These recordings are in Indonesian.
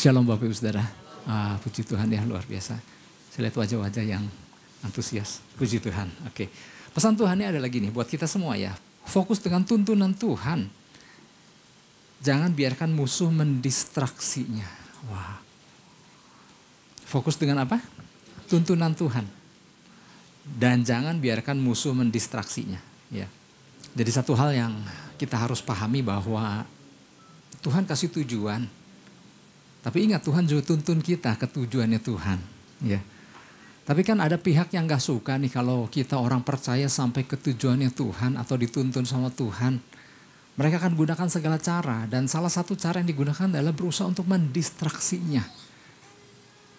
Shalom Bapak Ibu Saudara. Puji Tuhan ya, luar biasa. Saya lihat wajah-wajah yang antusias. Puji Tuhan. Oke. Pesan Tuhannya ada lagi nih buat kita semua ya. Fokus dengan tuntunan Tuhan. Jangan biarkan musuh mendistraksinya. Wah. Fokus dengan apa? Tuntunan Tuhan. Dan jangan biarkan musuh mendistraksinya. Ya. Jadi satu hal yang kita harus pahami bahwa Tuhan kasih tujuan. Tapi ingat Tuhan juga tuntun kita ke tujuannya Tuhan. Ya. Tapi kan ada pihak yang gak suka nih kalau kita orang percaya sampai ke tujuannya Tuhan atau dituntun sama Tuhan. Mereka akan gunakan segala cara dan salah satu cara yang digunakan adalah berusaha untuk mendistraksinya.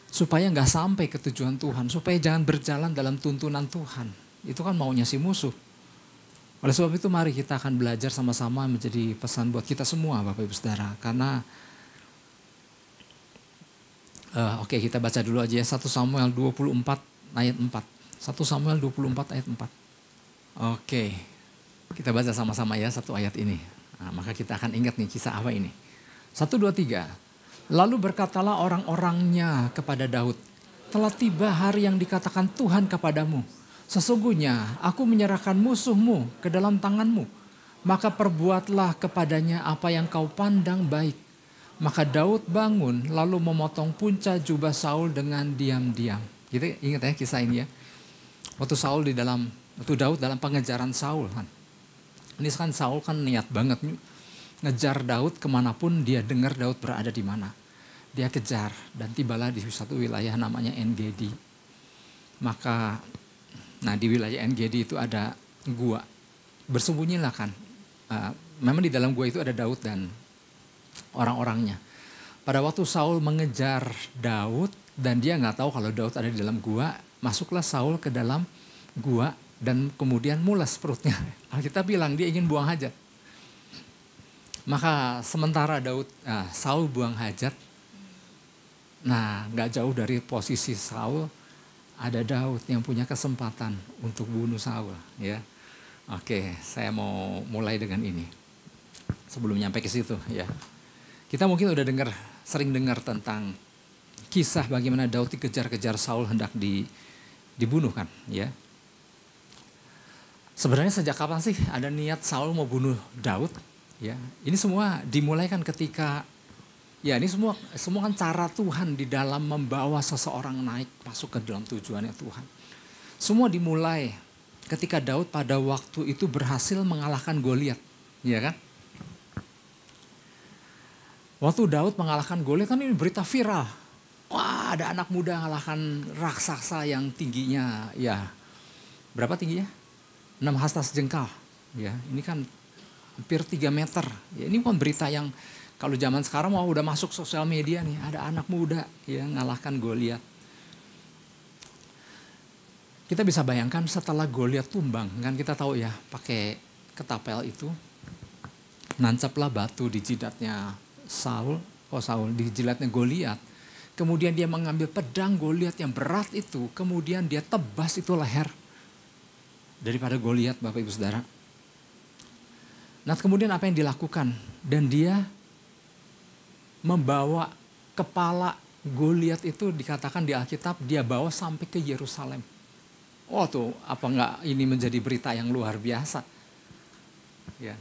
Supaya gak sampai ke tujuan Tuhan, supaya jangan berjalan dalam tuntunan Tuhan. Itu kan maunya si musuh. Oleh sebab itu mari kita akan belajar sama-sama menjadi pesan buat kita semua Bapak Ibu Saudara. Karena Oke, kita baca dulu aja ya 1 Samuel 24 ayat 4. 1 Samuel 24 ayat 4. Oke, kita baca sama-sama ya satu ayat ini. Nah, maka kita akan ingat nih kisah apa ini. 1, 2, 3. Lalu berkatalah orang-orangnya kepada Daud, telah tiba hari yang dikatakan Tuhan kepadamu. Sesungguhnya aku menyerahkan musuhmu ke dalam tanganmu. Maka perbuatlah kepadanya apa yang kau pandang baik. Maka Daud bangun lalu memotong punca jubah Saul dengan diam-diam. Kita ingat ya kisah ini ya. Waktu Daud dalam pengejaran Saul kan. Ini kan Saul kan niat banget ngejar Daud kemanapun dia dengar Daud berada di mana. Dia kejar dan tibalah di satu wilayah namanya En-Gedi. Maka di wilayah En-Gedi itu ada gua. Bersembunyilah kan. Memang di dalam gua itu ada Daud dan orang-orangnya. Pada waktu Saul mengejar Daud dan dia nggak tahu kalau Daud ada di dalam gua, masuklah Saul ke dalam gua dan kemudian mules perutnya. Alkitab bilang dia ingin buang hajat. Maka sementara Saul buang hajat, nggak jauh dari posisi Saul ada Daud yang punya kesempatan untuk bunuh Saul. Ya, oke, saya mau mulai dengan ini. Sebelum nyampe ke situ, ya. Kita mungkin udah sering dengar tentang kisah bagaimana Daud dikejar-kejar Saul hendak dibunuh kan, ya. Sebenarnya sejak kapan sih ada niat Saul mau bunuh Daud? Ya, ini semua dimulai kan ketika, ya ini semua kan cara Tuhan di dalam membawa seseorang naik masuk ke dalam tujuannya Tuhan. Semua dimulai ketika Daud pada waktu itu berhasil mengalahkan Goliat, ya kan? Waktu Daud mengalahkan Goliat kan ini berita viral. Wah, ada anak muda mengalahkan raksasa yang tingginya, ya berapa tingginya? 6 hasta sejengkal. Ya, ini kan hampir 3 meter. Ya, ini kan berita yang kalau zaman sekarang udah masuk sosial media nih, ada anak muda yang mengalahkan Goliat. Kita bisa bayangkan setelah Goliat tumbang, kan kita tahu ya, pakai ketapel itu, nancaplah batu di jidatnya Saul di jidatnya Goliat. Kemudian dia mengambil pedang Goliat yang berat itu, kemudian dia tebas itu leher daripada Goliat, Bapak Ibu Saudara. Nah, kemudian apa yang dilakukan? Dan dia membawa kepala Goliat itu dikatakan di Alkitab dia bawa sampai ke Yerusalem. Oh tuh, apa enggak ini menjadi berita yang luar biasa? Ya.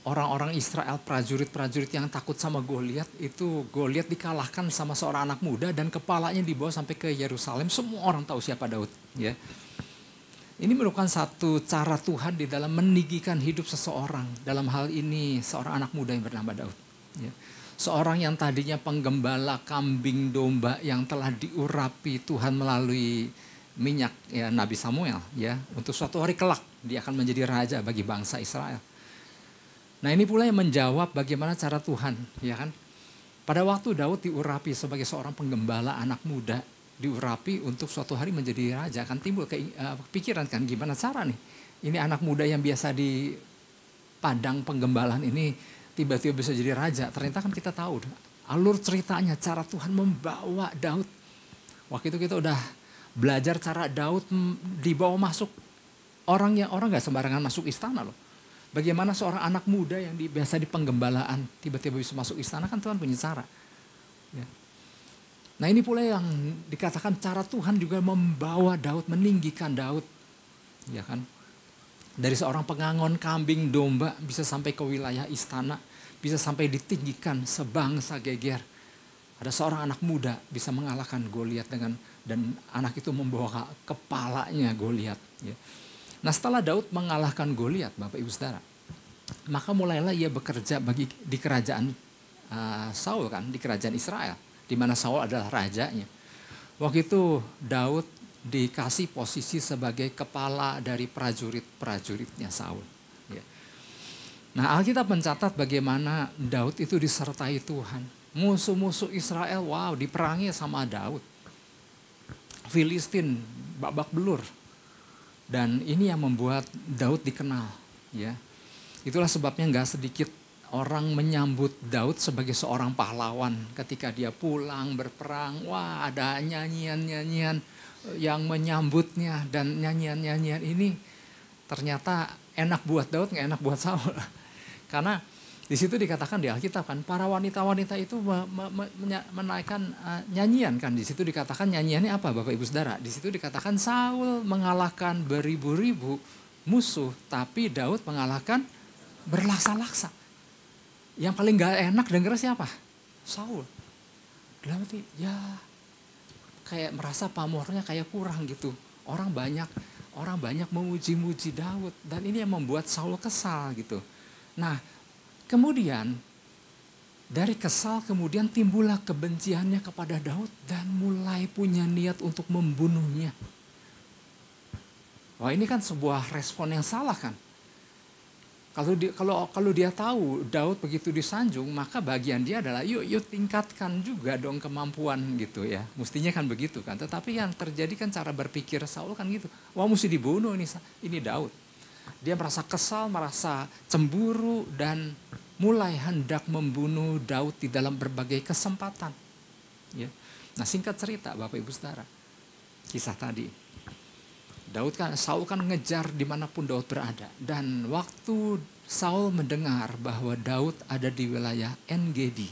Orang-orang Israel, prajurit-prajurit yang takut sama Goliat, itu Goliat dikalahkan sama seorang anak muda dan kepalanya dibawa sampai ke Yerusalem. Semua orang tahu siapa Daud. Ya. Ini merupakan satu cara Tuhan di dalam meninggikan hidup seseorang. Dalam hal ini seorang anak muda yang bernama Daud. Ya. Seorang yang tadinya penggembala kambing domba yang telah diurapi Tuhan melalui minyak ya, Nabi Samuel. Ya, untuk suatu hari kelak dia akan menjadi raja bagi bangsa Israel. Nah, ini pula yang menjawab bagaimana cara Tuhan, ya kan? Pada waktu Daud diurapi sebagai seorang penggembala anak muda, diurapi untuk suatu hari menjadi raja, kan timbul pikiran kan gimana cara nih? Ini anak muda yang biasa di padang penggembalaan ini tiba-tiba bisa jadi raja. Ternyata kan kita tahu alur ceritanya, cara Tuhan membawa Daud. Waktu itu kita udah belajar cara Daud dibawa masuk. Orang gak sembarangan masuk istana loh. Bagaimana seorang anak muda yang biasa di penggembalaan tiba-tiba bisa masuk istana, kan Tuhan punya cara. Ya. Nah ini pula yang dikatakan cara Tuhan juga membawa Daud, meninggikan Daud. Ya kan? Dari seorang pengangon kambing domba bisa sampai ke wilayah istana, bisa sampai ditinggikan sebangsa geger. Ada seorang anak muda bisa mengalahkan Goliat dan anak itu membawa kepalanya Goliat. Ya. Nah setelah Daud mengalahkan Goliat, Bapak Ibu Saudara, maka mulailah ia bekerja di kerajaan Saul kan, di kerajaan Israel, di mana Saul adalah rajanya. Waktu itu Daud dikasih posisi sebagai kepala dari prajurit-prajuritnya Saul. Ya. Nah Alkitab mencatat bagaimana Daud itu disertai Tuhan. Musuh-musuh Israel, wow, diperangi sama Daud. Filistin babak belur. Dan ini yang membuat Daud dikenal. Ya. Itulah sebabnya gak sedikit orang menyambut Daud sebagai seorang pahlawan. Ketika dia pulang berperang, wah ada nyanyian-nyanyian yang menyambutnya. Dan nyanyian-nyanyian ini ternyata enak buat Daud, gak enak buat Saul. Karena di situ dikatakan di Alkitab kan, para wanita-wanita itu menaikkan nyanyian kan. Di situ dikatakan nyanyiannya apa Bapak Ibu Saudara? Di situ dikatakan Saul mengalahkan beribu-ribu musuh, tapi Daud mengalahkan berlaksa-laksa. Yang paling gak enak denger siapa? Saul. Dalam arti ya kayak merasa pamornya kayak kurang gitu. Orang banyak memuji-muji Daud, dan ini yang membuat Saul kesal gitu. Nah, kemudian dari kesal kemudian timbullah kebenciannya kepada Daud dan mulai punya niat untuk membunuhnya. Wah ini kan sebuah respon yang salah kan. Kalau dia tahu Daud begitu disanjung, maka bagian dia adalah yuk tingkatkan juga dong kemampuan gitu ya. Mestinya kan begitu kan. Tetapi yang terjadi kan cara berpikir Saul kan gitu. Wah mesti dibunuh ini Daud. Dia merasa kesal, merasa cemburu, dan mulai hendak membunuh Daud di dalam berbagai kesempatan. Ya. Nah singkat cerita Bapak Ibu Saudara, kisah tadi. Saul kan ngejar dimanapun Daud berada. Dan waktu Saul mendengar bahwa Daud ada di wilayah En-Gedi,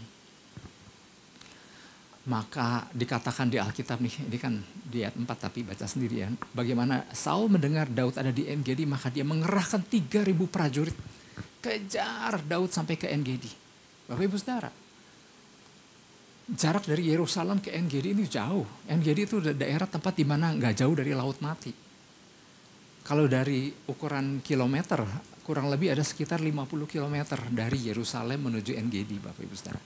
maka dikatakan di Alkitab nih, ini kan di ayat 4 tapi baca sendiri ya. Bagaimana Saul mendengar Daud ada di En-Gedi, maka dia mengerahkan 3.000 prajurit. Kejar Daud sampai ke En-Gedi. Bapak Ibu Saudara, jarak dari Yerusalem ke En-Gedi ini jauh. En-Gedi itu daerah tempat di mana nggak jauh dari Laut Mati. Kalau dari ukuran kilometer, kurang lebih ada sekitar 50 kilometer dari Yerusalem menuju En-Gedi Bapak Ibu Saudara.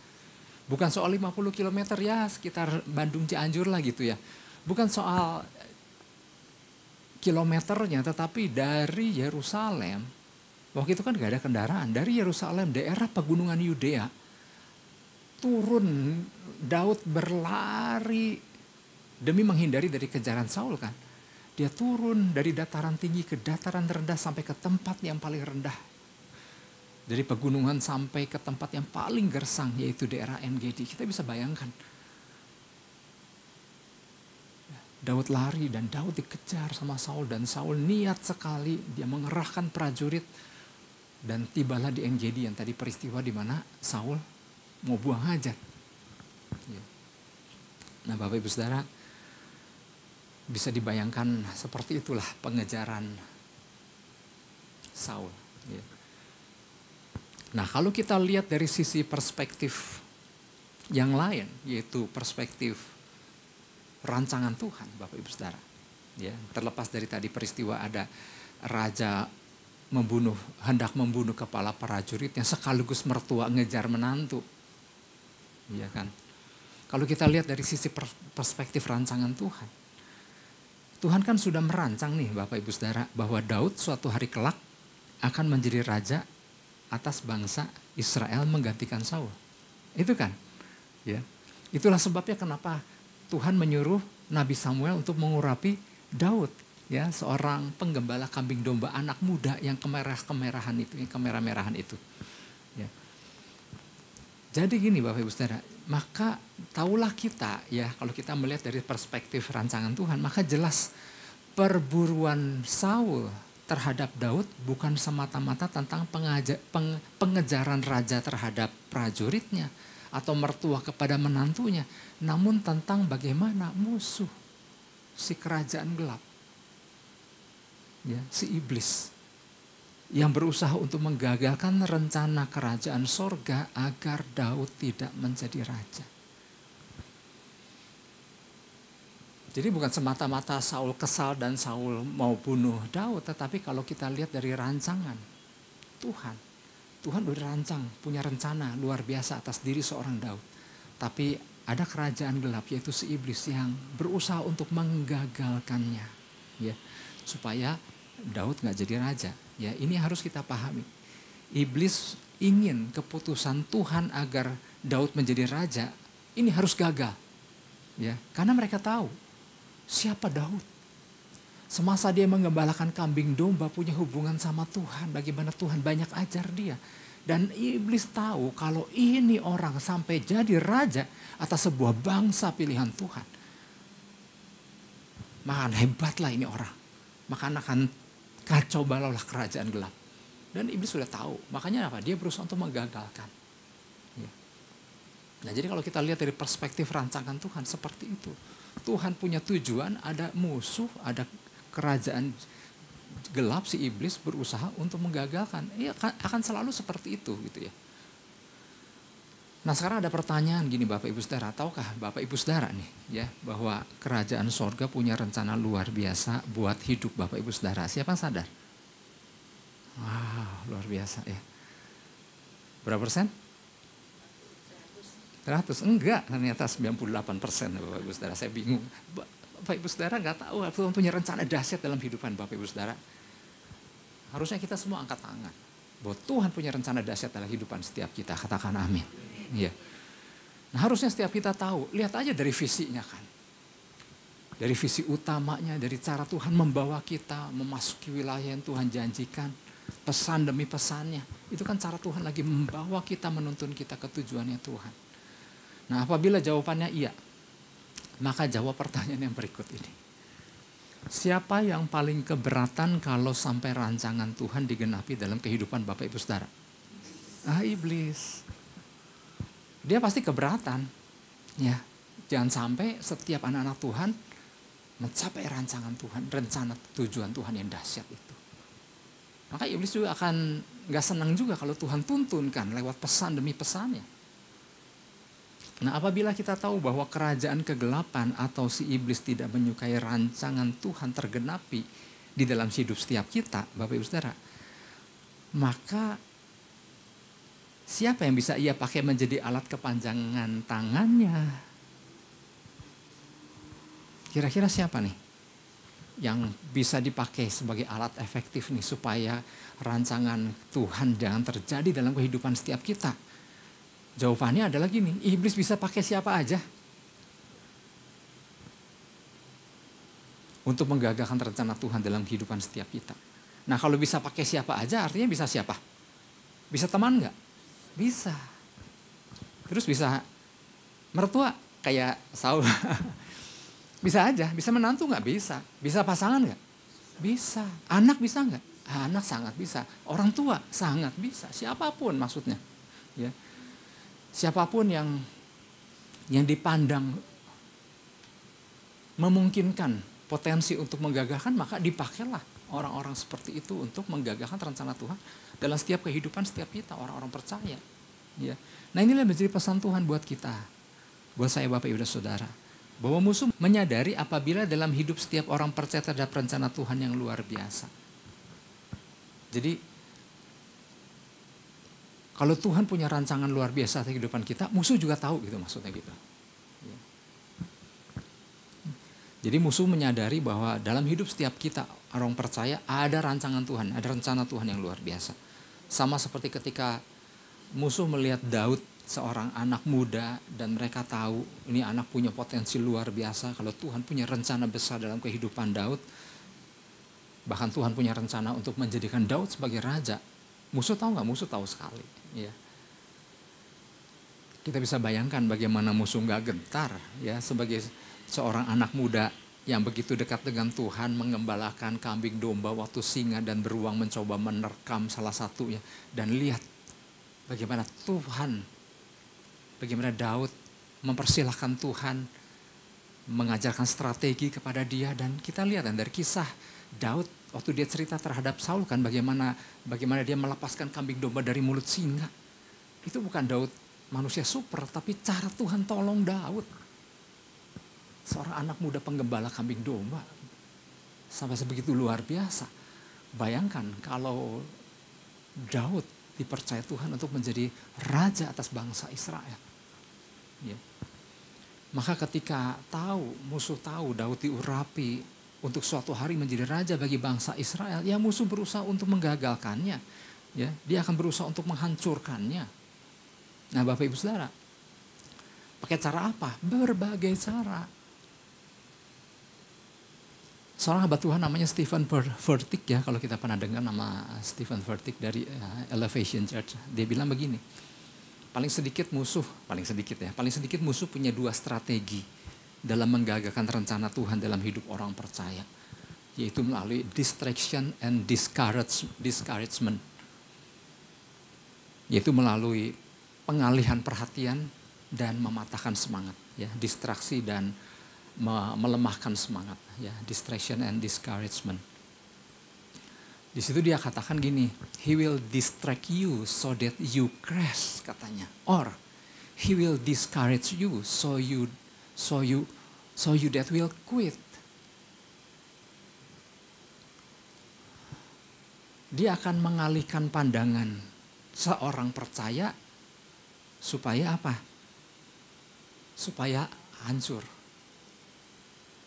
Bukan soal 50 km ya sekitar Bandung Cianjur lah gitu ya. Bukan soal kilometernya, tetapi dari Yerusalem, waktu itu kan gak ada kendaraan. Dari Yerusalem, daerah pegunungan Yudea, turun Daud berlari demi menghindari dari kejaran Saul kan. Dia turun dari dataran tinggi ke dataran rendah sampai ke tempat yang paling rendah. Dari pegunungan sampai ke tempat yang paling gersang, yaitu daerah En-Gedi. Kita bisa bayangkan. Daud lari dan Daud dikejar sama Saul. Dan Saul niat sekali, dia mengerahkan prajurit. Dan tibalah di En-Gedi yang tadi peristiwa di mana Saul mau buang hajat. Nah Bapak Ibu Saudara, bisa dibayangkan seperti itulah pengejaran Saul. Nah kalau kita lihat dari sisi perspektif yang lain, yaitu perspektif rancangan Tuhan Bapak Ibu Saudara. Ya, terlepas dari tadi peristiwa ada raja hendak membunuh kepala prajuritnya sekaligus mertua ngejar menantu. Iya kan? Kalau kita lihat dari sisi perspektif rancangan Tuhan. Tuhan kan sudah merancang nih Bapak Ibu Saudara bahwa Daud suatu hari kelak akan menjadi raja atas bangsa Israel menggantikan Saul. Itu kan? Ya. Itulah sebabnya kenapa Tuhan menyuruh Nabi Samuel untuk mengurapi Daud, ya, seorang penggembala kambing domba anak muda yang kemerah-merahan itu. Ya. Jadi gini Bapak Ibu Saudara, maka taulah kita ya, kalau kita melihat dari perspektif rancangan Tuhan, maka jelas perburuan Saul terhadap Daud bukan semata-mata tentang pengejaran raja terhadap prajuritnya atau mertua kepada menantunya, namun tentang bagaimana musuh, si kerajaan gelap, ya, si iblis, yang berusaha untuk menggagalkan rencana kerajaan sorga agar Daud tidak menjadi raja. Jadi bukan semata-mata Saul kesal dan Saul mau bunuh Daud, tetapi kalau kita lihat dari rancangan Tuhan berancang, punya rencana luar biasa atas diri seorang Daud. Tapi ada kerajaan gelap, yaitu si iblis yang berusaha untuk menggagalkannya, ya, supaya Daud nggak jadi raja. Ya, ini harus kita pahami. Iblis ingin keputusan Tuhan agar Daud menjadi raja ini harus gagal, ya, karena mereka tahu siapa Daud. Semasa dia mengembalakan kambing domba, punya hubungan sama Tuhan, bagaimana Tuhan banyak ajar dia. Dan iblis tahu kalau ini orang sampai jadi raja atas sebuah bangsa pilihan Tuhan, maka hebatlah ini orang, maka akan kacau balaulah kerajaan gelap. Dan iblis sudah tahu, makanya apa? Dia berusaha untuk menggagalkan. Ya. Nah, jadi kalau kita lihat dari perspektif rancangan Tuhan seperti itu. Tuhan punya tujuan, ada musuh, ada kerajaan gelap, si iblis berusaha untuk menggagalkan. Iya, akan selalu seperti itu gitu ya. Nah, sekarang ada pertanyaan gini Bapak Ibu Saudara, tahukah Bapak Ibu Saudara nih ya bahwa kerajaan sorga punya rencana luar biasa buat hidup Bapak Ibu Saudara? Siapa yang sadar? Wow, luar biasa ya. Berapa persen? 100? Enggak, ternyata 98% Bapak Ibu Saudara. Saya bingung. Bapak Ibu Saudara nggak tahu Tuhan punya rencana dahsyat dalam kehidupan Bapak Ibu Saudara. Harusnya kita semua angkat tangan bahwa Tuhan punya rencana dahsyat dalam kehidupan setiap kita. Katakan amin. Iya. Nah, harusnya setiap kita tahu. Lihat aja dari visinya kan. Dari visi utamanya, dari cara Tuhan membawa kita memasuki wilayah yang Tuhan janjikan. Pesan demi pesannya. Itu kan cara Tuhan lagi membawa kita, menuntun kita ke tujuannya Tuhan. Nah, apabila jawabannya iya, maka jawab pertanyaan yang berikut ini. Siapa yang paling keberatan kalau sampai rancangan Tuhan digenapi dalam kehidupan Bapak Ibu Saudara? Iblis. Dia pasti keberatan. Ya, jangan sampai setiap anak-anak Tuhan mencapai rancangan Tuhan, rencana tujuan Tuhan yang dahsyat itu. Maka iblis juga akan gak senang juga kalau Tuhan tuntunkan lewat pesan demi pesannya. Nah, apabila kita tahu bahwa kerajaan kegelapan atau si iblis tidak menyukai rancangan Tuhan tergenapi di dalam hidup setiap kita, Bapak Ibu Saudara, maka siapa yang bisa ia pakai menjadi alat kepanjangan tangannya? Kira-kira siapa nih yang bisa dipakai sebagai alat efektif nih supaya rancangan Tuhan jangan terjadi dalam kehidupan setiap kita? Jawabannya adalah gini, iblis bisa pakai siapa aja untuk menggagalkan rencana Tuhan dalam kehidupan setiap kita. Nah, kalau bisa pakai siapa aja artinya bisa siapa? Bisa teman nggak? Bisa. Terus bisa mertua kayak Saul. Bisa aja, bisa menantu nggak? Bisa. Bisa pasangan nggak? Bisa. Anak bisa nggak? Anak sangat bisa. Orang tua sangat bisa. Siapapun maksudnya. Ya. Siapapun yang dipandang memungkinkan potensi untuk menggagalkan, maka dipakailah orang-orang seperti itu untuk menggagalkan rencana Tuhan dalam setiap kehidupan setiap kita, orang-orang percaya. Ya. Nah, inilah menjadi pesan Tuhan buat kita, buat saya Bapak Ibu dan Saudara, bahwa musuh menyadari apabila dalam hidup setiap orang percaya terhadap rencana Tuhan yang luar biasa. Jadi kalau Tuhan punya rancangan luar biasa dalam kehidupan kita, musuh juga tahu gitu maksudnya gitu. Ya. Jadi musuh menyadari bahwa dalam hidup setiap kita orang percaya ada rancangan Tuhan, ada rencana Tuhan yang luar biasa. Sama seperti ketika musuh melihat Daud, seorang anak muda, dan mereka tahu ini anak punya potensi luar biasa. Kalau Tuhan punya rencana besar dalam kehidupan Daud, bahkan Tuhan punya rencana untuk menjadikan Daud sebagai raja. Musuh tahu nggak? Musuh tahu sekali. Ya. Kita bisa bayangkan bagaimana musuh nggak gentar ya sebagai seorang anak muda yang begitu dekat dengan Tuhan, mengembalakan kambing domba waktu singa dan beruang mencoba menerkam salah satunya, dan lihat bagaimana Tuhan Bagaimana Daud mempersilahkan Tuhan mengajarkan strategi kepada dia. Dan kita lihat kan dari kisah Daud waktu dia cerita terhadap Saul kan bagaimana dia melepaskan kambing domba dari mulut singa. Itu bukan Daud manusia super, tapi cara Tuhan tolong Daud. Seorang anak muda penggembala kambing domba. Sampai sebegitu luar biasa. Bayangkan kalau Daud dipercaya Tuhan untuk menjadi raja atas bangsa Israel. Ya. Maka ketika musuh tahu Daud diurapi untuk suatu hari menjadi raja bagi bangsa Israel, ya musuh berusaha untuk menggagalkannya. Ya, dia akan berusaha untuk menghancurkannya. Nah, Bapak Ibu Saudara, pakai cara apa? Berbagai cara. Seorang hamba Tuhan namanya Stephen Furtick, ya, kalau kita pernah dengar nama Stephen Furtick dari Elevation Church, dia bilang begini, paling sedikit musuh punya 2 strategi dalam menggagalkan rencana Tuhan dalam hidup orang percaya, yaitu melalui distraction and discouragement, yaitu melalui pengalihan perhatian dan mematahkan semangat, ya, distraksi dan melemahkan semangat, ya, distraction and discouragement. Di situ dia katakan gini, he will distract you so that you crash, katanya, or he will discourage you so you that will quit. Dia akan mengalihkan pandangan seorang percaya supaya apa? Supaya hancur.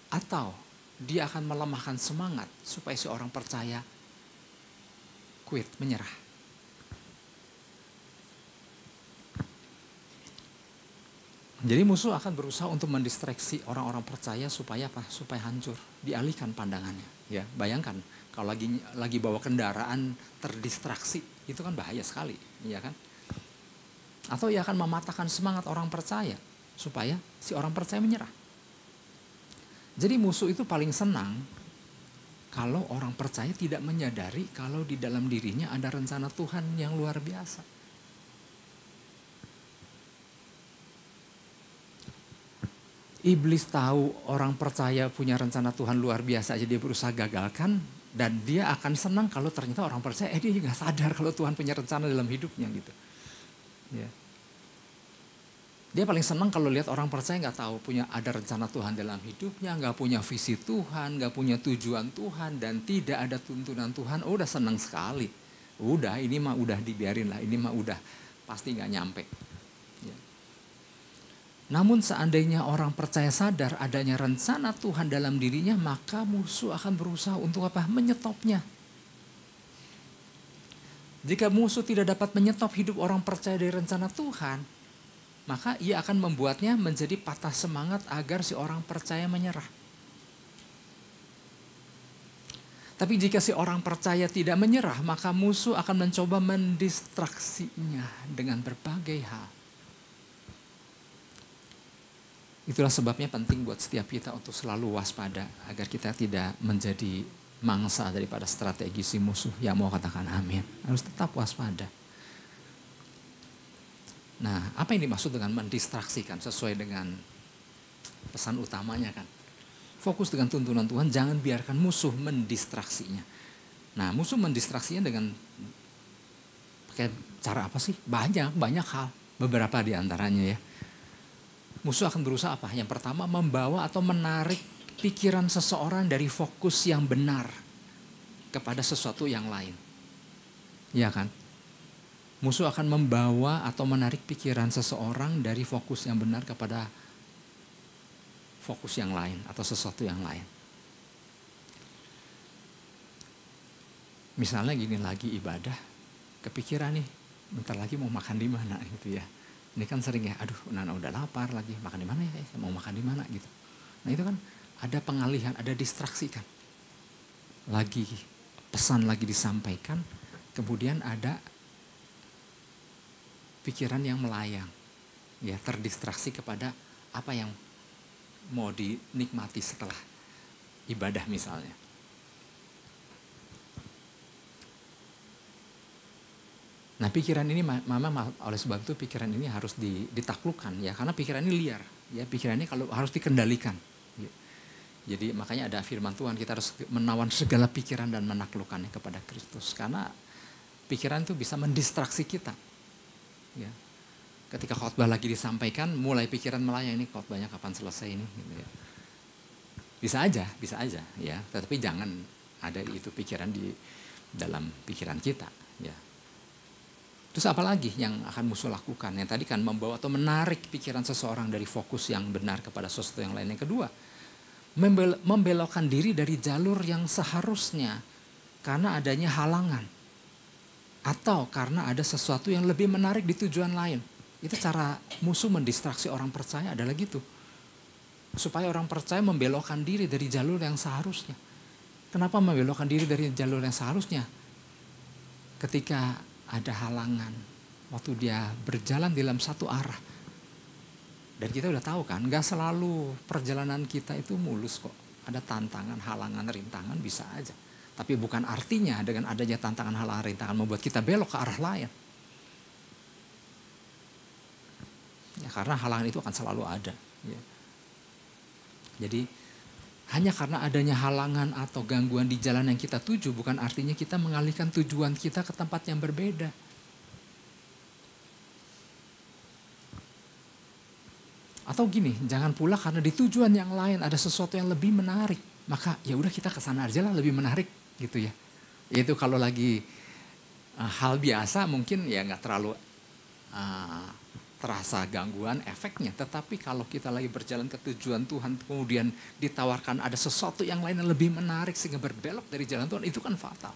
Atau dia akan melemahkan semangat supaya seorang percaya quit, menyerah. Jadi musuh akan berusaha untuk mendistraksi orang-orang percaya supaya apa? Supaya hancur, dialihkan pandangannya. Ya, bayangkan kalau lagi bawa kendaraan terdistraksi, itu kan bahaya sekali, ya kan? Atau ia akan mematahkan semangat orang percaya supaya si orang percaya menyerah. Jadi musuh itu paling senang kalau orang percaya tidak menyadari kalau di dalam dirinya ada rencana Tuhan yang luar biasa. Iblis tahu orang percaya punya rencana Tuhan luar biasa aja dia berusaha gagalkan. Dan dia akan senang kalau ternyata orang percaya dia gak sadar kalau Tuhan punya rencana dalam hidupnya gitu. Ya. Dia paling senang kalau lihat orang percaya gak tahu punya ada rencana Tuhan dalam hidupnya, gak punya visi Tuhan, gak punya tujuan Tuhan, dan tidak ada tuntunan Tuhan. Oh, udah senang sekali. Udah, ini mah udah dibiarin lah, ini mah udah pasti gak nyampe. Ya. Namun seandainya orang percaya sadar adanya rencana Tuhan dalam dirinya, maka musuh akan berusaha untuk apa? Menyetopnya. Jika musuh tidak dapat menyetop hidup orang percaya dari rencana Tuhan, maka ia akan membuatnya menjadi patah semangat agar si orang percaya menyerah. Tapi jika si orang percaya tidak menyerah, maka musuh akan mencoba mendistraksinya dengan berbagai hal. Itulah sebabnya penting buat setiap kita untuk selalu waspada agar kita tidak menjadi mangsa daripada strategi si musuh. Yang mau katakan amin. Harus tetap waspada. Nah, apa yang dimaksud dengan mendistraksikan sesuai dengan pesan utamanya kan? Fokus dengan tuntunan Tuhan, jangan biarkan musuh mendistraksinya. Nah, musuh mendistraksinya dengan pakai cara apa sih? Banyak hal, beberapa di antaranya ya. Musuh akan berusaha apa? Yang pertama, membawa atau menarik pikiran seseorang dari fokus yang benar kepada sesuatu yang lain. Iya kan? Musuh akan membawa atau menarik pikiran seseorang dari fokus yang benar kepada fokus yang lain atau sesuatu yang lain. Misalnya gini, lagi ibadah, kepikiran nih, bentar lagi mau makan di mana gitu ya. Ini kan sering ya, aduh Nana udah lapar lagi, makan di mana ya, mau makan di mana gitu. Nah itu kan ada pengalihan, ada distraksi kan. Lagi pesan lagi disampaikan, kemudian ada pikiran yang melayang, ya terdistraksi kepada apa yang mau dinikmati setelah ibadah misalnya. Nah pikiran ini memang oleh sebab itu pikiran ini harus ditaklukkan ya, karena pikiran ini liar ya, pikiran ini kalau harus dikendalikan. Ya. Jadi makanya ada firman Tuhan, kita harus menawan segala pikiran dan menaklukkannya kepada Kristus, karena pikiran itu bisa mendistraksi kita. Ya. Ketika khotbah lagi disampaikan, mulai pikiran melayang, ini khotbahnya kapan selesai ini, gitu ya. Bisa aja ya, tetapi jangan ada itu pikiran di dalam pikiran kita ya. Terus apa lagi yang akan musuh lakukan? Yang tadi kan membawa atau menarik pikiran seseorang dari fokus yang benar kepada sesuatu yang lain. Yang kedua, membelokkan diri dari jalur yang seharusnya karena adanya halangan. Atau karena ada sesuatu yang lebih menarik di tujuan lain. Itu cara musuh mendistraksi orang percaya adalah gitu. Supaya orang percaya membelokkan diri dari jalur yang seharusnya. Kenapa membelokkan diri dari jalur yang seharusnya? Ketika ada halangan, waktu dia berjalan dalam satu arah. Dan kita udah tahu kan, gak selalu perjalanan kita itu mulus kok. Ada tantangan, halangan, rintangan bisa aja. Tapi bukan artinya dengan adanya tantangan, halangan, rintangan membuat kita belok ke arah lain. Ya, karena halangan itu akan selalu ada. Ya. Jadi hanya karena adanya halangan atau gangguan di jalan yang kita tuju bukan artinya kita mengalihkan tujuan kita ke tempat yang berbeda. Atau gini, jangan pula karena di tujuan yang lain ada sesuatu yang lebih menarik, maka ya udah kita ke sana aja lah, lebih menarik gitu ya. Yaitu kalau lagi hal biasa mungkin ya nggak terlalu terasa gangguan efeknya, tetapi kalau kita lagi berjalan ke tujuan Tuhan kemudian ditawarkan ada sesuatu yang lain yang lebih menarik sehingga berbelok dari jalan Tuhan, itu kan fatal.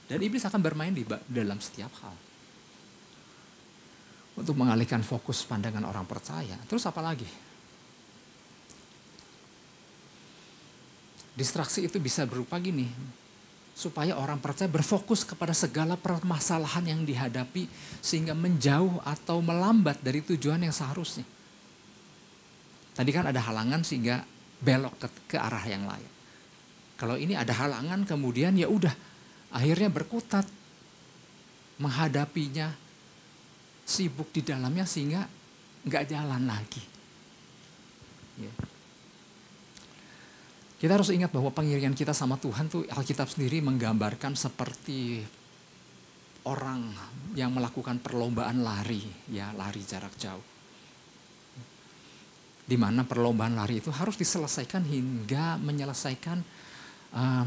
Dan iblis akan bermain di dalam setiap hal untuk mengalihkan fokus pandangan orang percaya. Terus apa lagi? Distraksi itu bisa berupa gini, supaya orang percaya berfokus kepada segala permasalahan yang dihadapi sehingga menjauh atau melambat dari tujuan yang seharusnya. Tadi kan ada halangan sehingga belok ke arah yang lain. Kalau ini ada halangan kemudian ya udah akhirnya berkutat menghadapinya, sibuk di dalamnya sehingga nggak jalan lagi. Ya. Kita harus ingat bahwa pengiringan kita sama Tuhan tuh Alkitab sendiri menggambarkan seperti orang yang melakukan perlombaan lari, ya lari jarak jauh. Di mana perlombaan lari itu harus diselesaikan hingga menyelesaikan,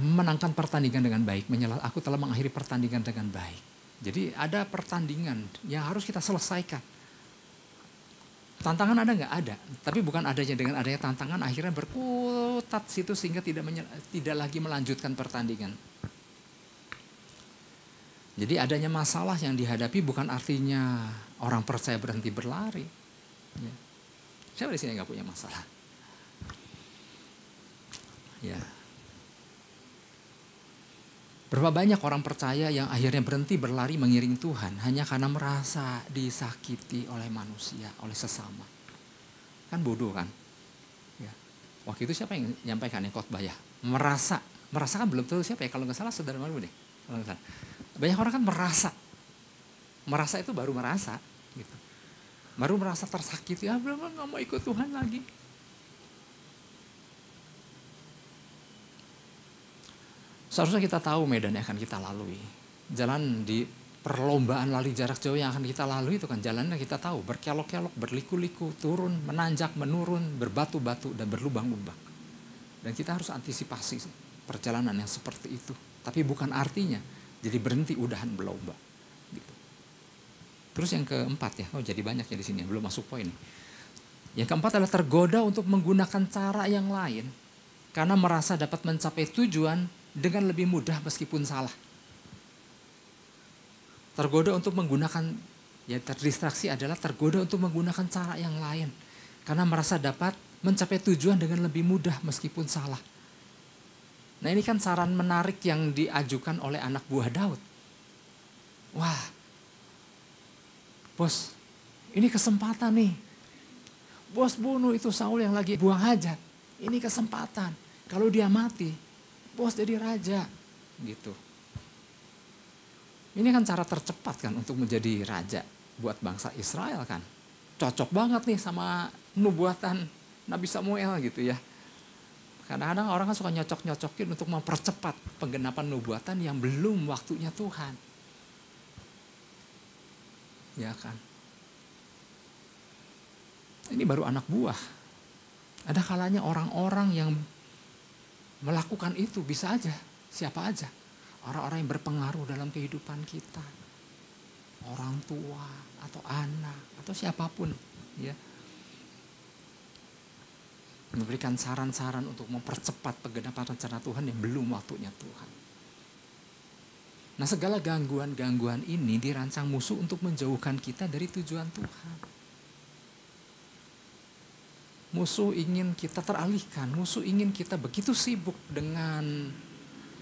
memenangkan pertandingan dengan baik. Aku telah mengakhiri pertandingan dengan baik. Jadi ada pertandingan yang harus kita selesaikan. Tantangan ada nggak? Ada. Tapi bukan adanya dengan adanya tantangan akhirnya berkutat situ sehingga tidak lagi melanjutkan pertandingan. Jadi adanya masalah yang dihadapi bukan artinya orang percaya berhenti berlari. Ya. Siapa di sini nggak punya masalah? Ya. Berapa banyak orang percaya yang akhirnya berhenti berlari mengiring Tuhan hanya karena merasa disakiti oleh manusia, oleh sesama. Kan bodoh kan? Ya. Waktu itu siapa yang menyampaikan khotbah ya? Merasa kan belum tentu siapa ya, kalau nggak salah saudara malu deh. Banyak orang kan merasa itu baru merasa, gitu. Baru merasa tersakiti, belum nggak mau ikut Tuhan lagi. Seharusnya kita tahu medan yang akan kita lalui. Jalan di perlombaan lari jarak jauh yang akan kita lalui itu kan jalannya kita tahu. Berkelok-kelok, berliku-liku, turun, menanjak, menurun, berbatu-batu, dan berlubang-lubang. Dan kita harus antisipasi perjalanan yang seperti itu. Tapi bukan artinya jadi berhenti udahan berlomba. Gitu. Terus yang keempat ya, jadi banyak ya di sini, belum masuk poin. Yang keempat adalah tergoda untuk menggunakan cara yang lain. Karena merasa dapat mencapai tujuan dengan lebih mudah meskipun salah. Tergoda untuk menggunakan, ya terdistraksi adalah tergoda untuk menggunakan cara yang lain. Karena merasa dapat mencapai tujuan dengan lebih mudah meskipun salah. Nah ini kan saran menarik yang diajukan oleh anak buah Daud. Wah, bos, ini kesempatan nih. Bos bunuh itu Saul yang lagi buang hajat. Ini kesempatan. Kalau dia mati, bos jadi raja, gitu. Ini kan cara tercepat kan untuk menjadi raja buat bangsa Israel kan. Cocok banget nih sama nubuatan Nabi Samuel gitu ya. Kadang-kadang orang kan suka nyocok-nyocokin untuk mempercepat penggenapan nubuatan yang belum waktunya Tuhan. Ya kan. Ini baru anak buah. Ada kalanya orang-orang yang melakukan itu bisa aja, siapa aja. Orang-orang yang berpengaruh dalam kehidupan kita. Orang tua atau anak atau siapapun ya. Memberikan saran-saran untuk mempercepat penggenapan rencana Tuhan yang belum waktunya Tuhan. Nah, segala gangguan-gangguan ini dirancang musuh untuk menjauhkan kita dari tujuan Tuhan. Musuh ingin kita teralihkan, musuh ingin kita begitu sibuk dengan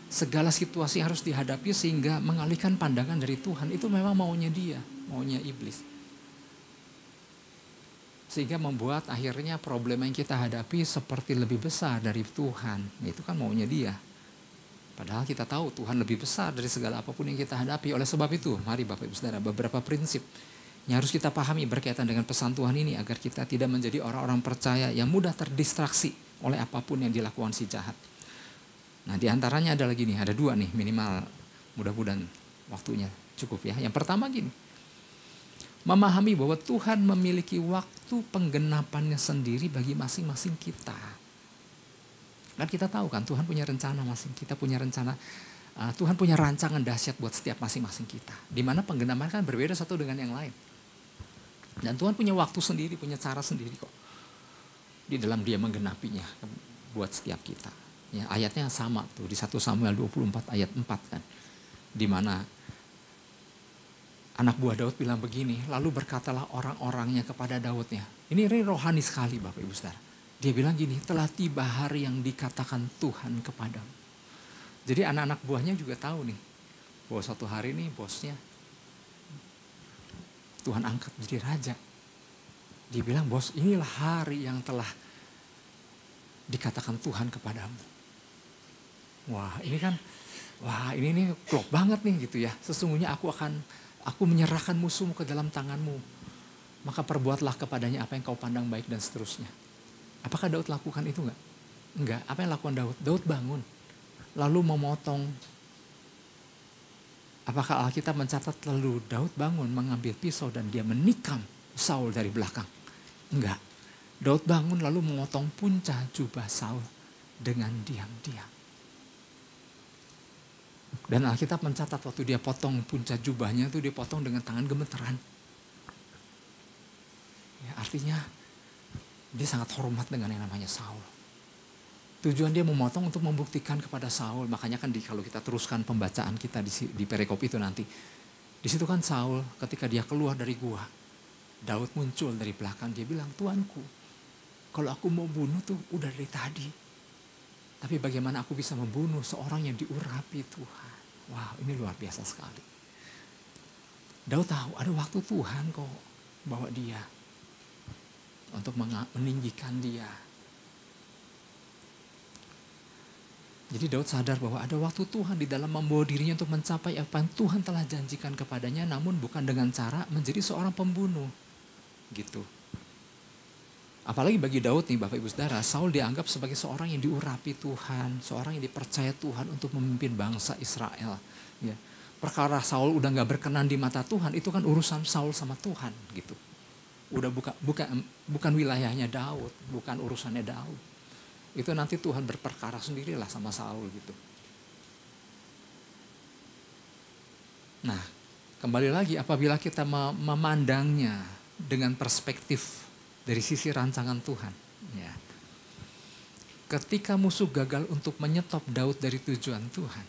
segala situasi yang harus dihadapi sehingga mengalihkan pandangan dari Tuhan. Itu memang maunya dia, maunya iblis. Sehingga membuat akhirnya problema yang kita hadapi seperti lebih besar dari Tuhan. Itu kan maunya dia. Padahal kita tahu Tuhan lebih besar dari segala apapun yang kita hadapi. Oleh sebab itu, mari Bapak Ibu Saudara, beberapa prinsip yang harus kita pahami berkaitan dengan pesan Tuhan ini agar kita tidak menjadi orang-orang percaya yang mudah terdistraksi oleh apapun yang dilakukan si jahat. Nah, diantaranya ada lagi nih, ada 2 nih minimal, mudah-mudahan waktunya cukup ya. Yang pertama gini, memahami bahwa Tuhan memiliki waktu penggenapannya sendiri bagi masing-masing kita. Kan kita tahu kan Tuhan punya rencana kita punya rencana, Tuhan punya rancangan dahsyat buat setiap masing-masing kita. Di mana penggenapan kan berbeda satu dengan yang lain. Dan Tuhan punya waktu sendiri, punya cara sendiri kok. Di dalam dia menggenapinya buat setiap kita. Ya, ayatnya sama tuh di 1 Samuel 24 ayat 4 kan. Di mana anak buah Daud bilang begini, lalu berkatalah orang-orangnya kepada Daudnya. Ini rohani sekali Bapak Ibu Saudara. Dia bilang gini, telah tiba hari yang dikatakan Tuhan kepadamu. Jadi anak-anak buahnya juga tahu nih, bahwa suatu hari nih bosnya Tuhan angkat jadi raja. Dia bilang, bos inilah hari yang telah dikatakan Tuhan kepadamu. Wah ini nih klop banget nih gitu ya. Sesungguhnya aku menyerahkan musuhmu ke dalam tanganmu. Maka perbuatlah kepadanya apa yang kau pandang baik dan seterusnya. Apakah Daud lakukan itu enggak? Enggak. Apa yang lakukan Daud? Daud bangun. Lalu memotong. Apakah Alkitab mencatat lalu Daud bangun mengambil pisau dan dia menikam Saul dari belakang? Enggak. Daud bangun lalu memotong punca jubah Saul dengan diam-diam. Dan Alkitab mencatat waktu dia potong punca jubahnya itu dia potong dengan tangan gemeteran. Ya, artinya dia sangat hormat dengan yang namanya Saul. Tujuan dia memotong untuk membuktikan kepada Saul. Makanya kan kalau kita teruskan pembacaan kita di perikop itu nanti. Di situ kan Saul ketika dia keluar dari gua. Daud muncul dari belakang. Dia bilang, Tuanku, kalau aku mau bunuh tuh udah dari tadi. Tapi bagaimana aku bisa membunuh seorang yang diurapi Tuhan. Wow, ini luar biasa sekali. Daud tahu ada waktu Tuhan kok bawa dia. Untuk meninggikan dia. Jadi Daud sadar bahwa ada waktu Tuhan di dalam membawa dirinya untuk mencapai apa yang Tuhan telah janjikan kepadanya. Namun bukan dengan cara menjadi seorang pembunuh. Gitu. Apalagi bagi Daud nih Bapak Ibu Saudara, Saul dianggap sebagai seorang yang diurapi Tuhan, seorang yang dipercaya Tuhan untuk memimpin bangsa Israel. Ya. Perkara Saul udah gak berkenan di mata Tuhan, itu kan urusan Saul sama Tuhan gitu. Udah bukan wilayahnya Daud, bukan urusannya Daud. Itu nanti Tuhan berperkara sendirilah sama Saul gitu. Nah, kembali lagi apabila kita memandangnya dengan perspektif dari sisi rancangan Tuhan. Ya. Ketika musuh gagal untuk menyetop Daud dari tujuan Tuhan,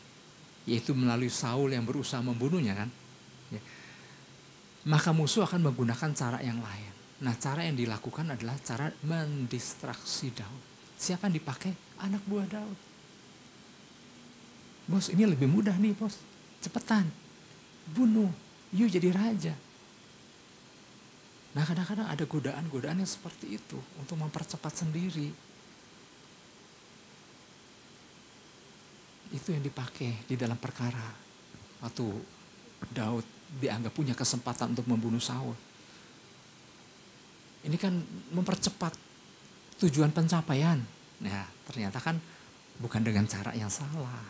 yaitu melalui Saul yang berusaha membunuhnya kan, ya, maka musuh akan menggunakan cara yang lain. Nah, cara yang dilakukan adalah cara mendistraksi Daud. Siapa yang dipakai? Anak buah Daud. Bos, ini lebih mudah nih bos. Cepetan, bunuh, you jadi raja. Nah, kadang-kadang ada godaan-godaan yang seperti itu untuk mempercepat sendiri. Itu yang dipakai di dalam perkara. Waktu Daud dianggap punya kesempatan untuk membunuh Saul. Ini kan mempercepat tujuan pencapaian. Nah, ternyata kan bukan dengan cara yang salah.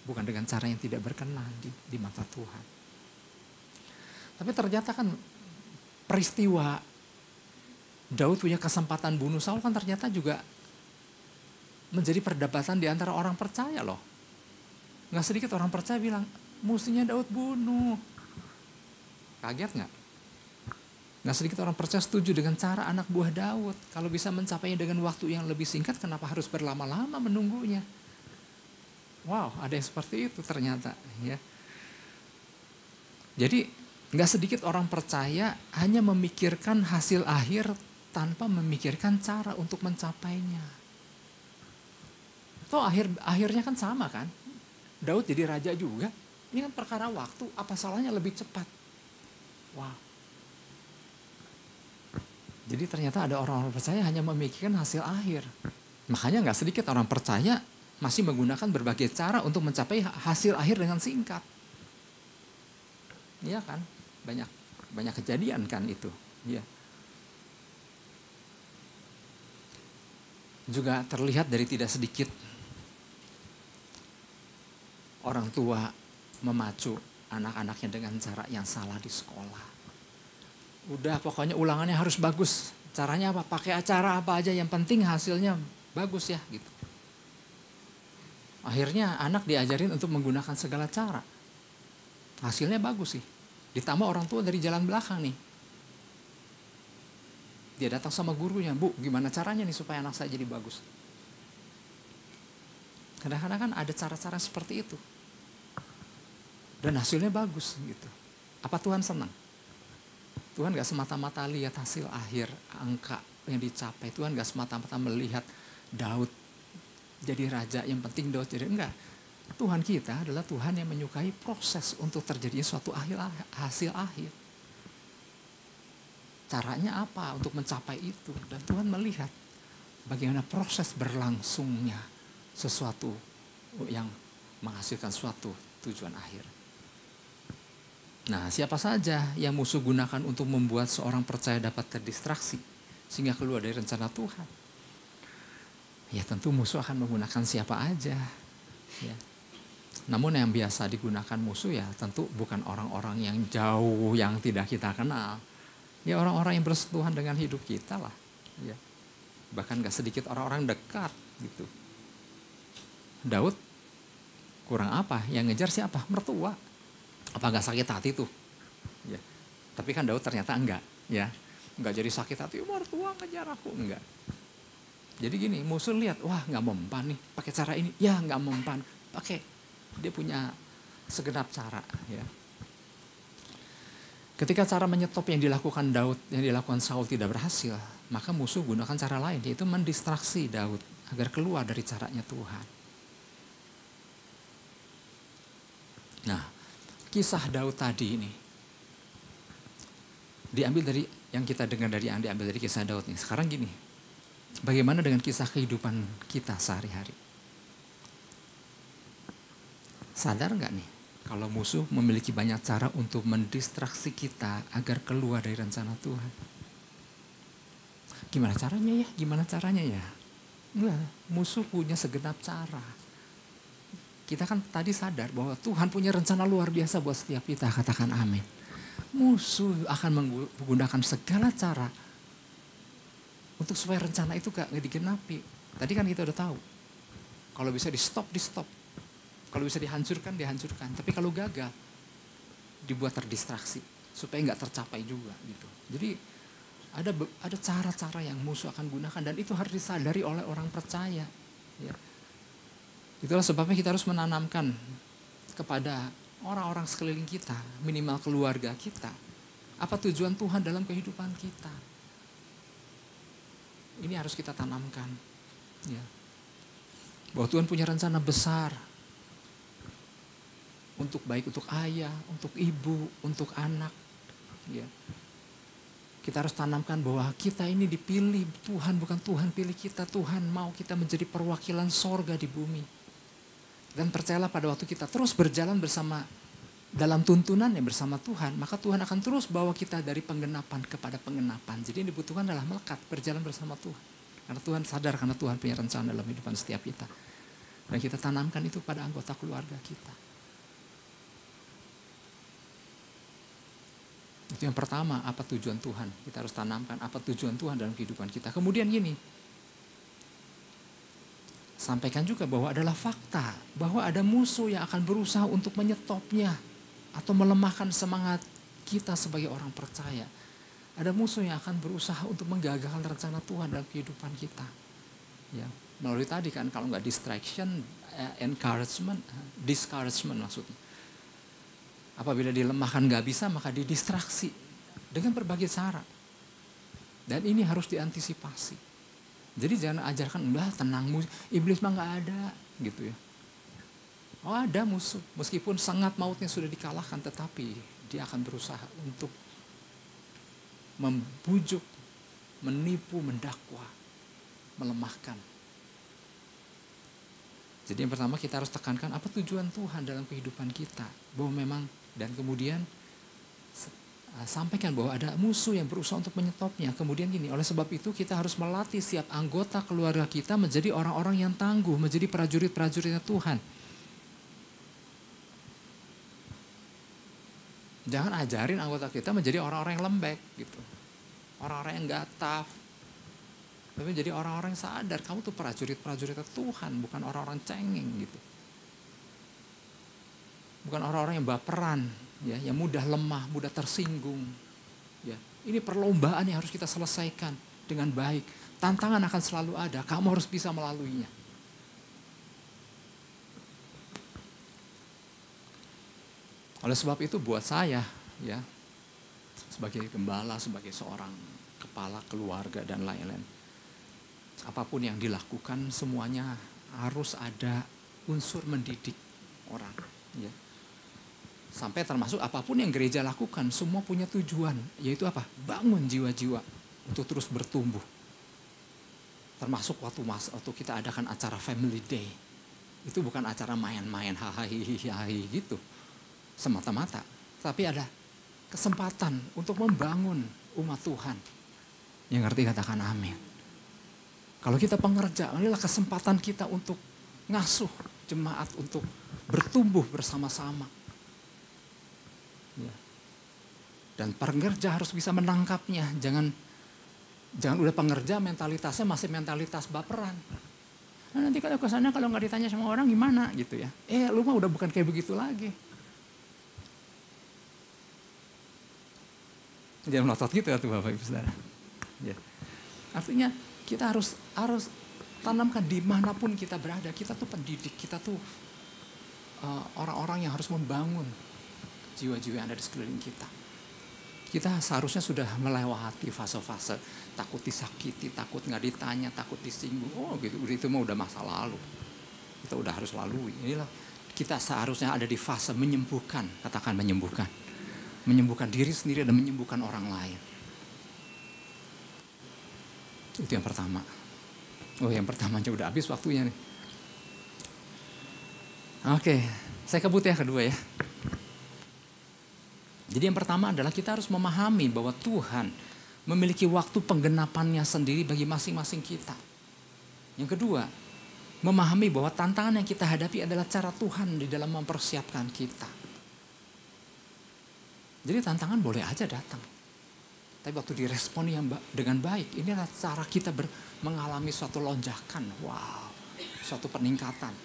Bukan dengan cara yang tidak berkenan di mata Tuhan. Tapi ternyata kan peristiwa Daud punya kesempatan bunuh Saul kan ternyata juga menjadi perdebatan di antara orang percaya loh. Nggak sedikit orang percaya bilang, mestinya Daud bunuh. Kaget nggak? Nggak sedikit orang percaya setuju dengan cara anak buah Daud. Kalau bisa mencapainya dengan waktu yang lebih singkat, kenapa harus berlama-lama menunggunya? Wow, ada yang seperti itu ternyata. Ya. Jadi nggak sedikit orang percaya hanya memikirkan hasil akhir tanpa memikirkan cara untuk mencapainya. Toh akhirnya kan sama kan? Daud jadi raja juga. Ini kan perkara waktu, apa salahnya lebih cepat? Wow. Jadi ternyata ada orang-orang percaya hanya memikirkan hasil akhir. Makanya nggak sedikit orang percaya masih menggunakan berbagai cara untuk mencapai hasil akhir dengan singkat. Iya kan? Banyak kejadian kan itu. Iya. Juga terlihat dari tidak sedikit orang tua memacu anak-anaknya dengan cara yang salah di sekolah. Udah pokoknya ulangannya harus bagus. Caranya apa? Pakai acara apa aja yang penting hasilnya bagus ya gitu. Akhirnya anak diajarin untuk menggunakan segala cara. Hasilnya bagus sih. Ditambah orang tua dari jalan belakang nih. Dia datang sama gurunya, Bu, gimana caranya nih supaya anak saya jadi bagus? Kadang-kadang kan ada cara-cara seperti itu. Dan hasilnya bagus gitu. Apa Tuhan senang? Tuhan gak semata-mata lihat hasil akhir, angka yang dicapai. Tuhan gak semata-mata melihat Daud jadi raja, yang penting Daud jadi, enggak. Tuhan kita adalah Tuhan yang menyukai proses untuk terjadinya suatu hasil akhir. Caranya apa untuk mencapai itu? Dan Tuhan melihat bagaimana proses berlangsungnya sesuatu yang menghasilkan suatu tujuan akhir. Nah, siapa saja yang musuh gunakan untuk membuat seorang percaya dapat terdistraksi sehingga keluar dari rencana Tuhan? Ya tentu musuh akan menggunakan siapa aja. Ya. Namun yang biasa digunakan musuh ya tentu bukan orang-orang yang jauh yang tidak kita kenal. Ya orang-orang yang bersentuhan dengan hidup kita lah. Ya. Bahkan gak sedikit orang-orang dekat gitu. Daud kurang apa? Yang ngejar siapa? Mertua. Apa gak sakit hati tuh? Ya. Tapi kan Daud ternyata enggak. Ya. Enggak jadi sakit hati, mertua ngejar aku. Enggak. Jadi gini, musuh lihat, wah gak mempan nih pakai cara ini. Ya gak mempan. Pakai. Dia punya segenap cara. Ya. Ketika cara menyetop yang dilakukan Daud, yang dilakukan Saul tidak berhasil, maka musuh gunakan cara lain, yaitu mendistraksi Daud agar keluar dari caranya Tuhan. Nah, kisah Daud tadi ini diambil dari yang kita dengar dari yang diambil dari kisah Daud nih. Sekarang gini, bagaimana dengan kisah kehidupan kita sehari-hari? Sadar nggak nih? Kalau musuh memiliki banyak cara untuk mendistraksi kita agar keluar dari rencana Tuhan. Gimana caranya ya? Gimana caranya ya? Enggak, musuh punya segenap cara. Kita kan tadi sadar bahwa Tuhan punya rencana luar biasa buat setiap kita. Katakan amin. Musuh akan menggunakan segala cara untuk supaya rencana itu gak digenapi. Tadi kan kita udah tahu. Kalau bisa di stop, di stop. Kalau bisa dihancurkan, dihancurkan. Tapi kalau gagal, dibuat terdistraksi supaya nggak tercapai juga gitu. Jadi ada cara-cara yang musuh akan gunakan dan itu harus disadari oleh orang percaya. Ya. Itulah sebabnya kita harus menanamkan kepada orang-orang sekeliling kita, minimal keluarga kita, apa tujuan Tuhan dalam kehidupan kita. Ini harus kita tanamkan. Ya. Bahwa Tuhan punya rencana besar. Untuk baik untuk ayah, untuk ibu, untuk anak. Ya. Kita harus tanamkan bahwa kita ini dipilih Tuhan, bukan Tuhan pilih kita. Tuhan mau kita menjadi perwakilan sorga di bumi. Dan percayalah pada waktu kita terus berjalan bersama dalam tuntunannya bersama Tuhan, maka Tuhan akan terus bawa kita dari penggenapan kepada penggenapan. Jadi yang dibutuhkan adalah melekat, berjalan bersama Tuhan. Karena Tuhan sadar, karena Tuhan punya rencana dalam kehidupan setiap kita. Dan kita tanamkan itu pada anggota keluarga kita. Itu yang pertama, apa tujuan Tuhan. Kita harus tanamkan apa tujuan Tuhan dalam kehidupan kita. Kemudian gini, sampaikan juga bahwa adalah fakta, bahwa ada musuh yang akan berusaha untuk menyetopnya atau melemahkan semangat kita sebagai orang percaya. Ada musuh yang akan berusaha untuk menggagalkan rencana Tuhan dalam kehidupan kita. Ya, melalui tadi kan, kalau nggak distraction, encouragement, discouragement maksudnya. Apabila dilemahkan nggak bisa, maka didistraksi dengan berbagai cara. Dan ini harus diantisipasi. Jadi jangan ajarkan, udah tenang, iblis mah nggak ada, gitu ya. Oh ada musuh, meskipun sangat mautnya sudah dikalahkan, tetapi dia akan berusaha untuk membujuk, menipu, mendakwa, melemahkan. Jadi yang pertama kita harus tekankan apa tujuan Tuhan dalam kehidupan kita. Bahwa memang, dan kemudian sampaikan bahwa ada musuh yang berusaha untuk menyetopnya. Kemudian gini, oleh sebab itu kita harus melatih setiap anggota keluarga kita menjadi orang-orang yang tangguh, menjadi prajurit-prajuritnya Tuhan. Jangan ajarin anggota kita menjadi orang-orang yang lembek gitu. Orang-orang yang gatal. Tapi jadi orang-orang yang sadar, kamu tuh prajurit-prajuritnya Tuhan, bukan orang-orang cengeng gitu. Bukan orang-orang yang baperan, ya, yang mudah lemah, mudah tersinggung. Ya, ini perlombaan yang harus kita selesaikan dengan baik. Tantangan akan selalu ada, kamu harus bisa melaluinya. Oleh sebab itu buat saya, ya, sebagai gembala, sebagai seorang kepala keluarga dan lain-lain, apapun yang dilakukan semuanya harus ada unsur mendidik orang, ya. Sampai termasuk apapun yang gereja lakukan, semua punya tujuan, yaitu apa? Bangun jiwa-jiwa untuk terus bertumbuh. Termasuk waktu kita adakan acara Family Day, itu bukan acara main-main hahaha gitu semata-mata, tapi ada kesempatan untuk membangun umat Tuhan. Yang ngerti katakan amin. Kalau kita pengerja, inilah kesempatan kita untuk ngasuh jemaat, untuk bertumbuh bersama-sama. Ya. Dan pengerja harus bisa menangkapnya. Jangan udah pengerja mentalitasnya masih mentalitas baperan. Nah, nanti kalau ke sana kalau nggak ditanya sama orang gimana gitu ya. Lu mah udah bukan kayak begitu lagi. Jangan melotot gitu ya tuh Bapak Ibu Saudara. Ya. Artinya kita harus tanamkan dimanapun kita berada. Kita tuh pendidik, kita tuh orang-orang yang harus membangun jiwa-jiwa yang ada di sekeliling kita. Kita seharusnya sudah melewati fase-fase takut disakiti, takut nggak ditanya, takut disinggung. Oh gitu, itu mah udah masa lalu. Kita udah harus lalui. Inilah kita seharusnya ada di fase menyembuhkan, katakan menyembuhkan. Menyembuhkan diri sendiri dan menyembuhkan orang lain. Itu yang pertama. Oh yang pertamanya udah habis waktunya nih. Oke, saya kebut ya kedua ya. Jadi yang pertama adalah kita harus memahami bahwa Tuhan memiliki waktu penggenapannya sendiri bagi masing-masing kita. Yang kedua, memahami bahwa tantangan yang kita hadapi adalah cara Tuhan di dalam mempersiapkan kita. Jadi tantangan boleh aja datang. Tapi waktu direspon dengan baik, inilah cara kita mengalami suatu lonjakan. Wow, suatu peningkatan.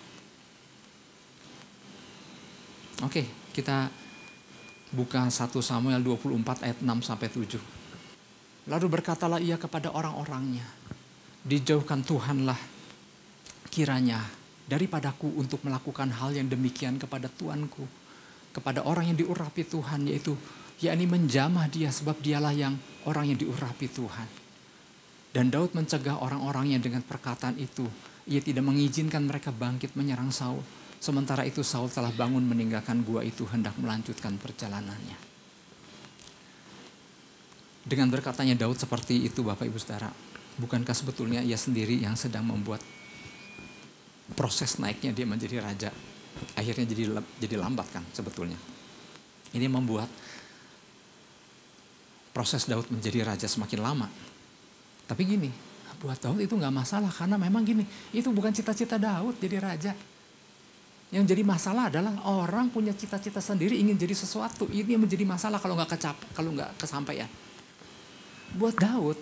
Oke, kita buka 1 Samuel 24 ayat 6-7. Lalu berkatalah ia kepada orang-orangnya, dijauhkan Tuhanlah kiranya daripadaku untuk melakukan hal yang demikian kepada tuanku, kepada orang yang diurapi Tuhan, yaitu yakni menjamah dia, sebab dialah yang orang yang diurapi Tuhan. Dan Daud mencegah orang-orangnya dengan perkataan itu. Ia tidak mengizinkan mereka bangkit menyerang Saul. Sementara itu Saul telah bangun meninggalkan gua itu hendak melanjutkan perjalanannya. Dengan berkatanya Daud seperti itu Bapak Ibu Saudara, bukankah sebetulnya ia sendiri yang sedang membuat proses naiknya dia menjadi raja akhirnya jadi lambat kan sebetulnya. Ini membuat proses Daud menjadi raja semakin lama. Tapi gini, buat Daud itu gak masalah karena memang gini, itu bukan cita-cita Daud jadi raja. Yang jadi masalah adalah orang punya cita-cita sendiri ingin jadi sesuatu. Ini yang menjadi masalah kalau nggak kesampaian. Buat Daud,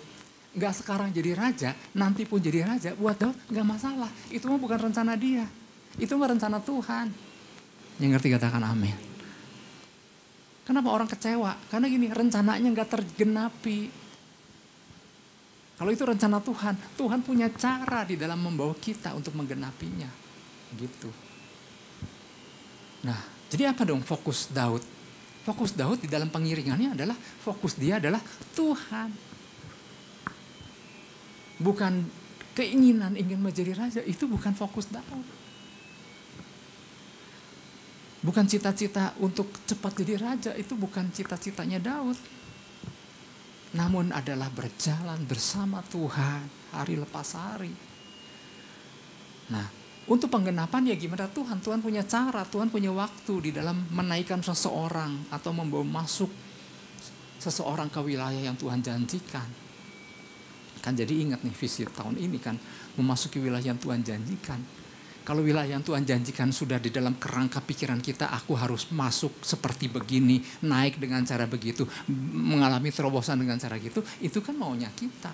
nggak sekarang jadi raja, nanti pun jadi raja. Buat Daud nggak masalah. Itu mah bukan rencana dia. Itu mah rencana Tuhan. Yang ngerti katakan amin. Kenapa orang kecewa? Karena gini, rencananya nggak tergenapi. Kalau itu rencana Tuhan, Tuhan punya cara di dalam membawa kita untuk menggenapinya. Gitu. Nah, jadi apa dong fokus Daud? Fokus Daud di dalam pengiringannya adalah, fokus dia adalah Tuhan. Bukan keinginan ingin menjadi raja, itu bukan fokus Daud. Bukan cita-cita untuk cepat jadi raja, itu bukan cita-citanya Daud. Namun adalah berjalan bersama Tuhan hari lepas hari. Nah, untuk penggenapan ya gimana Tuhan punya cara, Tuhan punya waktu di dalam menaikkan seseorang atau membawa masuk seseorang ke wilayah yang Tuhan janjikan. Kan jadi ingat nih visi tahun ini kan, memasuki wilayah yang Tuhan janjikan. Kalau wilayah yang Tuhan janjikan sudah di dalam kerangka pikiran kita, aku harus masuk seperti begini, naik dengan cara begitu, mengalami terobosan dengan cara gitu, itu kan maunya kita.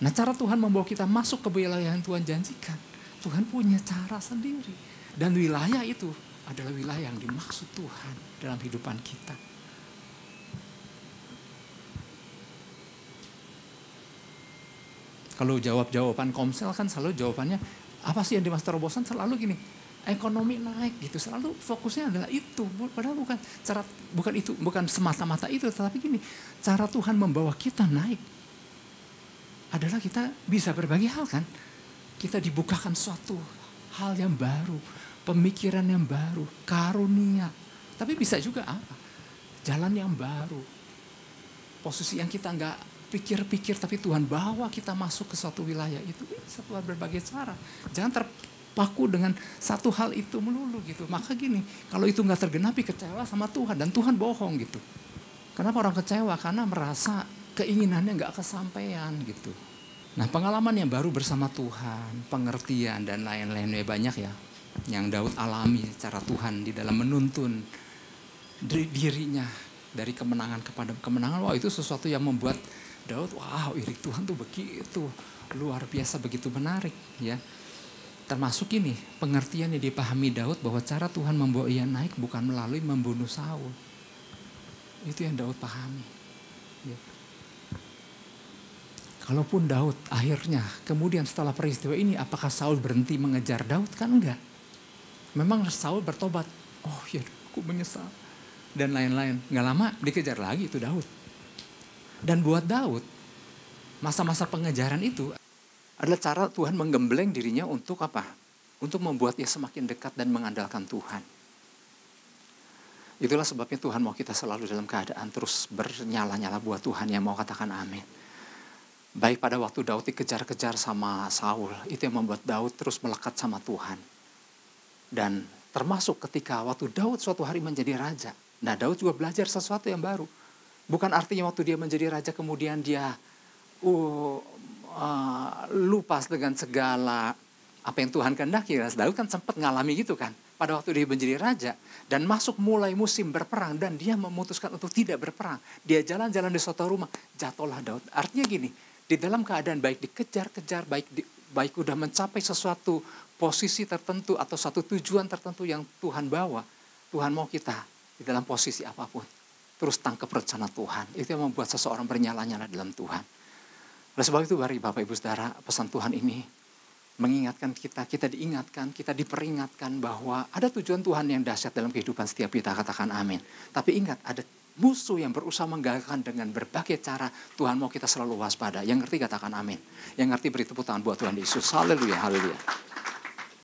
Nah, cara Tuhan membawa kita masuk ke wilayah yang Tuhan janjikan. Tuhan punya cara sendiri. Dan wilayah itu adalah wilayah yang dimaksud Tuhan dalam kehidupan kita. Kalau jawab-jawaban Komsel kan selalu jawabannya, apa sih yang dimaksud terobosan? Selalu gini, ekonomi naik gitu. Selalu fokusnya adalah itu. Padahal bukan semata-mata itu. Tetapi gini, cara Tuhan membawa kita naik adalah kita bisa berbagi hal kan. Kita dibukakan suatu hal yang baru, pemikiran yang baru, karunia. Tapi bisa juga apa? Jalan yang baru. Posisi yang kita nggak pikir-pikir, tapi Tuhan bawa kita masuk ke suatu wilayah itu bisa Tuhan berbagai cara. Jangan terpaku dengan satu hal itu melulu gitu. Maka gini, kalau itu nggak tergenapi, kecewa sama Tuhan dan Tuhan bohong gitu. Kenapa orang kecewa? Karena merasa keinginannya nggak kesampaian gitu. Nah, pengalaman yang baru bersama Tuhan, pengertian dan lain-lainnya banyak ya. Yang Daud alami secara Tuhan di dalam menuntun dirinya dari kemenangan kepada kemenangan. Wah, itu sesuatu yang membuat Daud, wow, irik Tuhan tuh begitu luar biasa, begitu menarik ya. Termasuk ini, pengertian yang dipahami Daud bahwa cara Tuhan membawa ia naik bukan melalui membunuh Saul. Itu yang Daud pahami. Ya. Kalaupun Daud akhirnya kemudian setelah peristiwa ini, apakah Saul berhenti mengejar Daud? Kan enggak. Memang Saul bertobat. Oh ya, aku menyesal. Dan lain-lain. Nggak lama dikejar lagi itu Daud. Dan buat Daud, masa-masa pengejaran itu adalah cara Tuhan menggembleng dirinya untuk apa? Untuk membuat dia semakin dekat dan mengandalkan Tuhan. Itulah sebabnya Tuhan mau kita selalu dalam keadaan terus bernyala-nyala buat Tuhan, yang mau katakan amin. Baik pada waktu Daud dikejar-kejar sama Saul, itu yang membuat Daud terus melekat sama Tuhan. Dan termasuk ketika waktu Daud suatu hari menjadi raja. Nah, Daud juga belajar sesuatu yang baru. Bukan artinya waktu dia menjadi raja kemudian dia lupas dengan segala apa yang Tuhan kehendaki. Daud kan sempat ngalami gitu kan. Pada waktu dia menjadi raja dan masuk mulai musim berperang dan dia memutuskan untuk tidak berperang. Dia jalan-jalan di suatu rumah, jatuhlah Daud. Artinya gini, di dalam keadaan baik dikejar-kejar, baik udah mencapai sesuatu posisi tertentu atau satu tujuan tertentu yang Tuhan bawa, Tuhan mau kita di dalam posisi apapun terus tangkap rencana Tuhan. Itu yang membuat seseorang bernyala-nyala dalam Tuhan. Oleh sebab itu, mari Bapak Ibu Saudara, pesan Tuhan ini mengingatkan kita diingatkan, kita diperingatkan bahwa ada tujuan Tuhan yang dahsyat dalam kehidupan setiap kita, katakan amin. Tapi ingat, ada musuh yang berusaha menggagalkan dengan berbagai cara. Tuhan mau kita selalu waspada. Yang ngerti katakan amin. Yang ngerti beri tepuk tangan buat Tuhan Yesus. Haleluya, haleluya.